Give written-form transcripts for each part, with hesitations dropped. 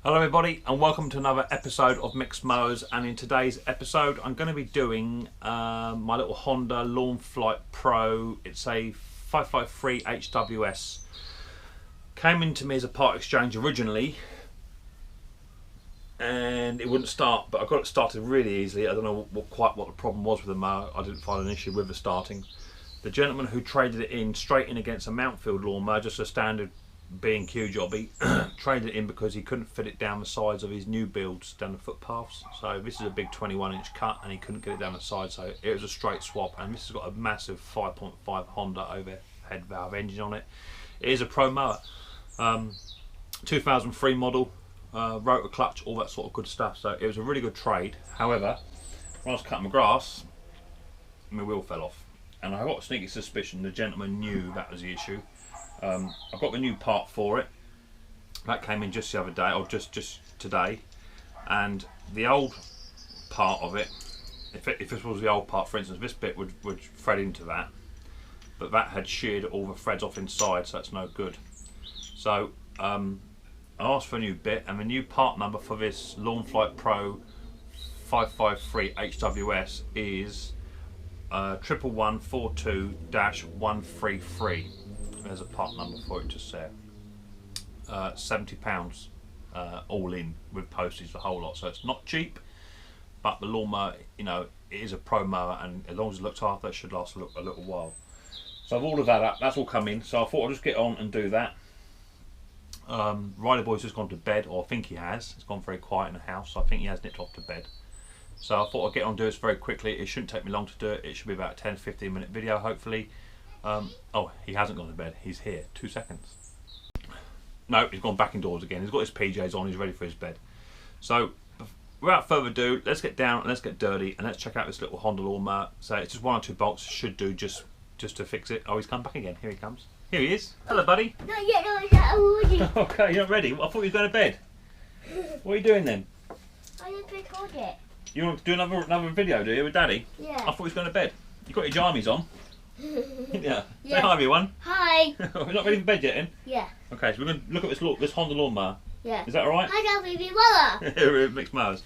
Hello everybody and welcome to another episode of Mixed Mowers, and in today's episode I'm going to be doing my little Honda Lawn Flite Pro. It's a 553 HWS. Came into me as a part exchange originally and it wouldn't start, but I got it started really easily. I don't know quite what the problem was with the mower. I didn't find an issue with the starting. The gentleman who traded it in straight in against a Mountfield lawnmower, just a standard B&Q jobby, traded it in because he couldn't fit it down the sides of his new builds down the footpaths. So this is a big 21-inch cut and he couldn't get it down the side, so it was a straight swap. And this has got a massive 5.5 Honda overhead valve engine on it. It is a pro mower, 2003 model, rotor clutch, all that sort of good stuff. So it was a really good trade. However, when I was cutting my grass, my wheel fell off, and I got a sneaky suspicion the gentleman knew that was the issue. I've got the new part for it. That came in just the other day, or just today. And the old part of it, if this was the old part, for instance, this bit would thread into that. But that had sheared all the threads off inside, so that's no good. So I asked for a new bit, and the new part number for this Lawn Flite Pro 553 HWS is 11142-133. There's a part number for it just there. £70 all in with postage, the whole lot. So it's not cheap, but the lawnmower, you know, it is a pro mower, and as long as it looks after, it should last a little while. So I've ordered that up. That's all come in. So I thought I'd just get on and do that. Riley boy's just gone to bed, or I think he has. It's gone very quiet in the house, so I think he has nipped off to bed. So I thought I'd get on and do this very quickly. It shouldn't take me long to do it. It should be about a 10-15 minute video, hopefully. Oh, he hasn't gone to bed. He's here. 2 seconds. No, he's gone back indoors again. He's got his PJs on. He's ready for his bed. So, without further ado, let's get down and let's get dirty and let's check out this little Honda lawnmower. So it's just 1 or 2 bolts. Should do just to fix it. Oh, he's come back again. Here he comes. Here he is. Hello, buddy. Not yet, already. Okay, you're not ready. I thought you were going to bed. What are you doing then? I didn't record it. You want to do another video, do you, with Daddy? Yeah. I thought he was going to bed. You got your jammies on. Yeah. Say hi, everyone. Hi. We're not ready for bed yet, then? Yeah. Okay, so we're going to look at this Honda lawnmower. Yeah. Is that all right? Hi, baby Mower. We're Mixed Mowers.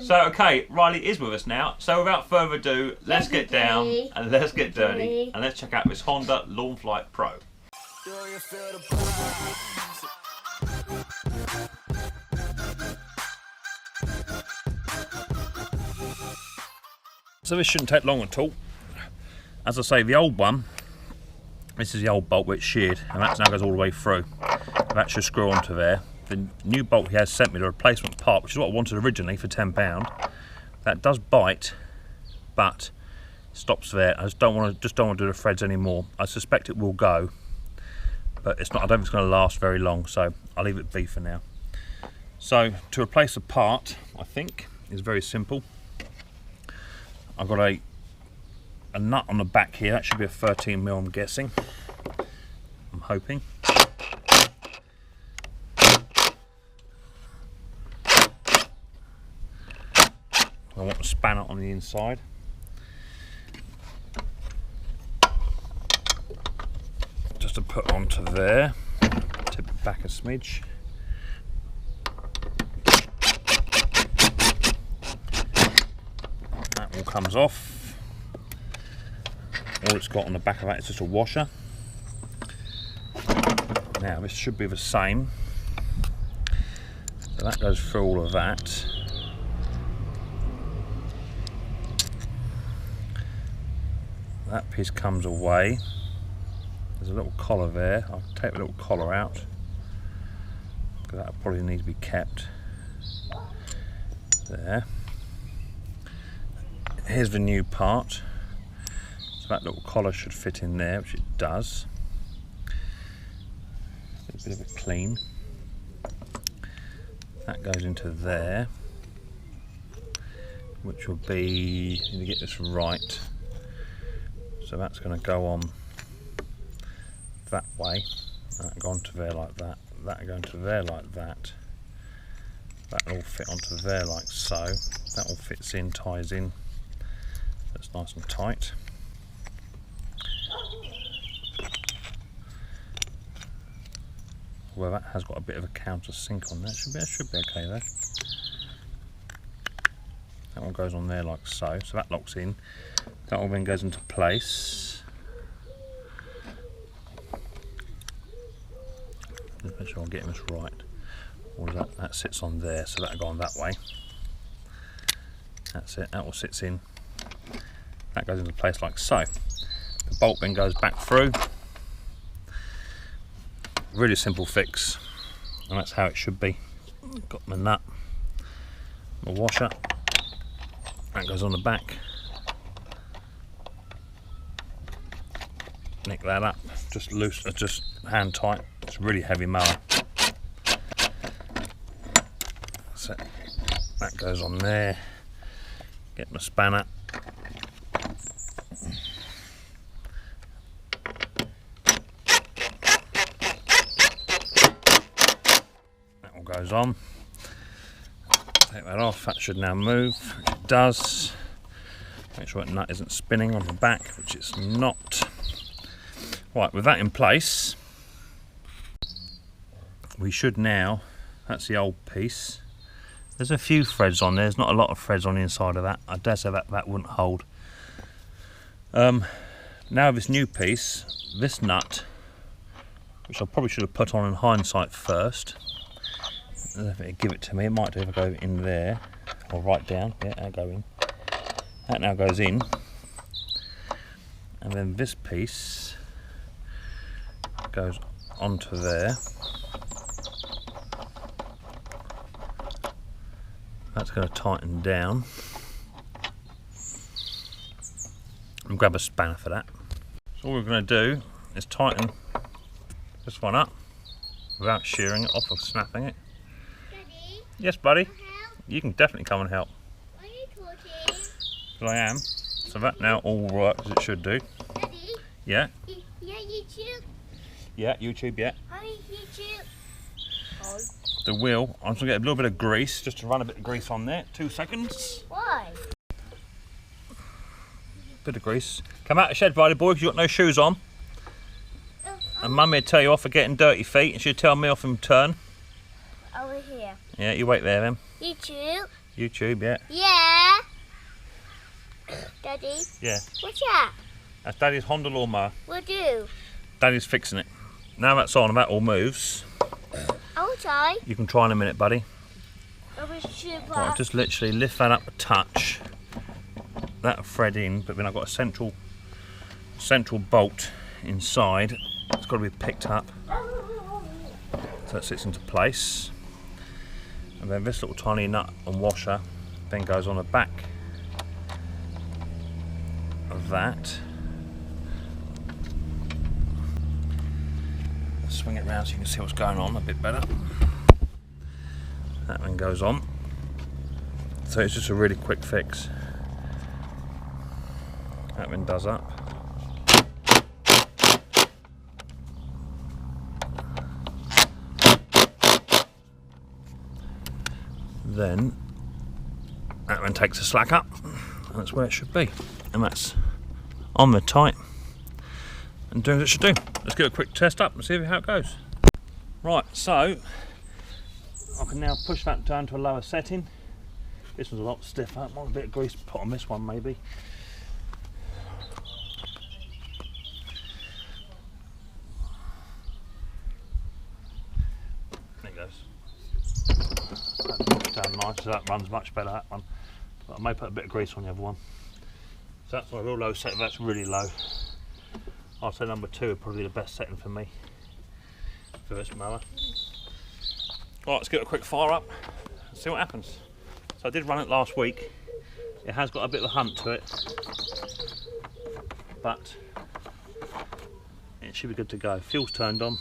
So, okay, Riley is with us now. So, without further ado, let's get down and let's get dirty and let's check out this Honda Lawn Flite Pro. So this shouldn't take long at all. As I say, the old one, this is the old bolt which sheared, and that now goes all the way through. That should screw onto there. The new bolt he has sent me, the replacement part, which is what I wanted originally for £10. That does bite, but stops there. I just don't want to do the threads anymore. I suspect it will go, but it's not. I don't think it's going to last very long, so I'll leave it be for now. So to replace the part, I think is very simple. I've got a nut on the back here. That should be a 13mm, I'm guessing. I'm hoping. I want the spanner on the inside. Just to put onto there. Tip it back a smidge. That all comes off. All it's got on the back of that is just a washer. Now this should be the same. So that goes through all of that. That piece comes away. There's a little collar there. I'll take the little collar out, because that'll probably need to be kept there. Here's the new part. So that little collar should fit in there, which it does. A bit of a clean. That goes into there, which will be, need to get this right. So that's going to go on that way. That go onto there like that. That go onto there like that. That will all fit onto there like so. That all fits in, ties in. That's nice and tight. Well, that has got a bit of a countersink on there. Should be okay though. That one goes on there like so. So that locks in. That one then goes into place. Just make sure I'm getting this right. Or that sits on there, so that'll go on that way. That's it. That all sits in. That goes into place like so. The bolt then goes back through. Really simple fix, and that's how it should be. Got my nut, my washer. That goes on the back. Nick that up. Just loose. Just hand tight. It's a really heavy mower. So that goes on there. Get my spanner. That all goes on. Take that off. That should now move, which it does. Make sure that nut isn't spinning on the back, which it's not. Right, with that in place, we should now, that's the old piece. There's a few threads on there, there's not a lot of threads on the inside of that. I dare say that wouldn't hold. Now this new piece, this nut, which I probably should have put on in hindsight first. If it give it to me, it might do if I go in there, or right down, yeah, I'll go in. That now goes in. And then this piece goes onto there. That's going to tighten down. And grab a spanner for that. So all we're going to do is tighten this one up without shearing it off or snapping it. Daddy, Yes, buddy. can I help? You can definitely come and help. Are you talking? Well, I am. So that now all works as it should do. Daddy, Yeah. yeah, YouTube. Yeah, YouTube, yeah. Are you YouTube? Oh. The wheel, I'm just going to get a little bit of grease, just to run a bit of grease on there. 2 seconds. Why? Bit of grease. Come out the shed, buddy boy, because you've got no shoes on. And Mummy will tell you off for getting dirty feet, and she'll tell me off in turn. Over here. Yeah, you wait there then. YouTube. YouTube, yeah. Yeah. Daddy, Yeah. what's that? That's Daddy's Honda lawnmower. What do? Daddy's fixing it. Now that's on and that all moves, I will try. you can try in a minute, buddy. I will super. Right, just literally lift that up a touch. That thread in, but then I've got a central bolt inside. It's got to be picked up. So it sits into place. And then this little tiny nut and washer then goes on the back of that. Swing it round so you can see what's going on a bit better. That one goes on. So it's just a really quick fix. That one does up. Then that one takes a slack up, and that's where it should be. And that's on the tight and doing what it should do. Let's give it a quick test up and see how it goes. Right, so I can now push that down to a lower setting. This one's a lot stiffer. Might a bit of grease put on this one maybe. There it goes. That puts down nice, so that runs much better, that one. But I may put a bit of grease on the other one. So that's my real low setting, that's really low. I'd say number 2 would probably be the best setting for me for this mower. Right, let's get a quick fire up and see what happens. So I did run it last week. It has got a bit of a hunt to it, but it should be good to go. Fuel's turned on.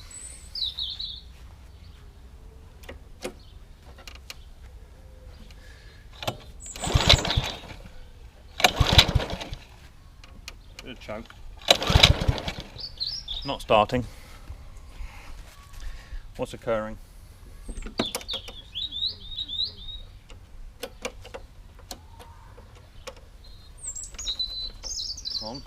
Bit of choke. Not starting. What's occurring? It's on.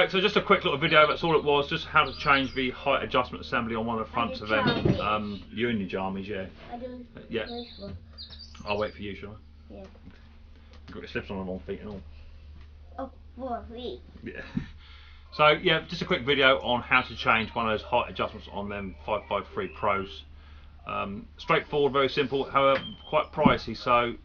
Okay, so just a quick little video, that's all it was, just how to change the height adjustment assembly on one of the fronts of them uni jammies, yeah. I do Yeah. this one. I'll wait for you, shall I? Yeah. You've got your slips on the wrong feet and all. Oh, 4 feet. Yeah. So yeah, just a quick video on how to change one of those height adjustments on them 553 Pros. Straightforward, very simple, however quite pricey, so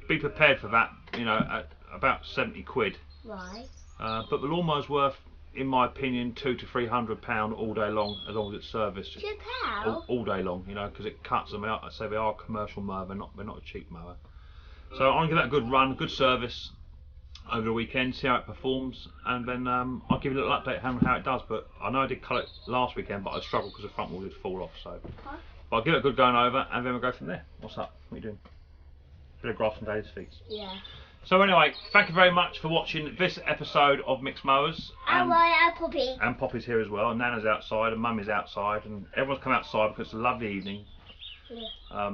be prepared for that, you know, at about 70 quid. Right. But the lawnmower's worth, in my opinion, £200 to £300 all day long, as long as it's serviced. £2? All day long, you know, because it cuts them out. I say they are a commercial mower, they're not a cheap mower. So I'm going to give that a good run, good service over the weekend, see how it performs, and then I'll give you a little update on how it does. But I know I did cut it last weekend, but I struggled because the front wheel did fall off. So, but I'll give it a good going over, and then we'll go from there. What's up? What are you doing? Bit of grass and Dave's feet. Yeah. So anyway, thank you very much for watching this episode of Mixed Mowers. And Poppy. And Poppy's here as well, and Nana's outside, and Mummy's outside, and everyone's come outside because it's a lovely evening. Yeah.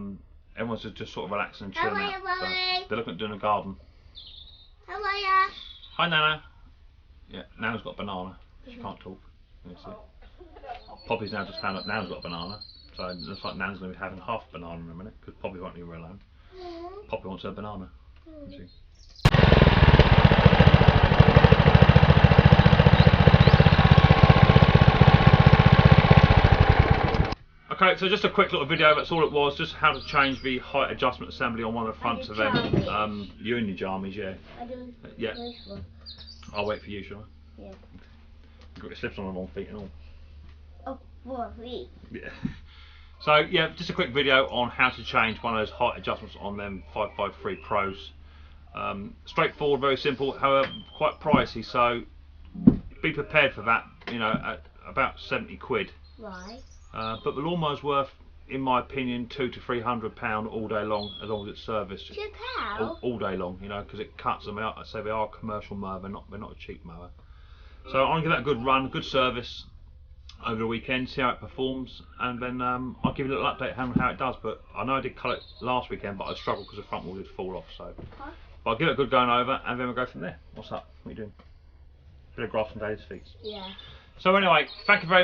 Everyone's just sort of relaxing and chilling out. So Mommy. they're looking at doing a garden. How are ya? Hi Nana. Yeah, Nana's got a banana. She can't talk. You see. Poppy's now just found out Nana's got a banana. So it looks like Nana's going to be having half a banana in a minute, because Poppy won't leave her alone. Poppy wants her banana. You see. Okay, so just a quick little video, that's all it was, just how to change the height adjustment assembly on one of the fronts of them uni jammies, yeah. I do Yeah. this one. I'll wait for you, shall I? Yeah. You've got your slips on the wrong feet and all. Oh, 4 feet. Yeah. So yeah, just a quick video on how to change one of those height adjustments on them 553 Pros. Straightforward, very simple, however quite pricey, so be prepared for that, you know, at about 70 quid. Right. But the lawnmower's worth, in my opinion, £200 to £300 all day long, as long as it's serviced. £2? All day long, you know, because it cuts them out. I say they are a commercial mower, they're not a cheap mower. So I'm going to give that a good run, good service over the weekend, see how it performs, and then I'll give you a little update on how it does. But I know I did cut it last weekend, but I struggled because the front wheel did fall off. So, but I'll give it a good going over, and then we'll go from there. What's up? What are you doing? Bit of grass and Dave's feet. Yeah. So anyway, thank you very much.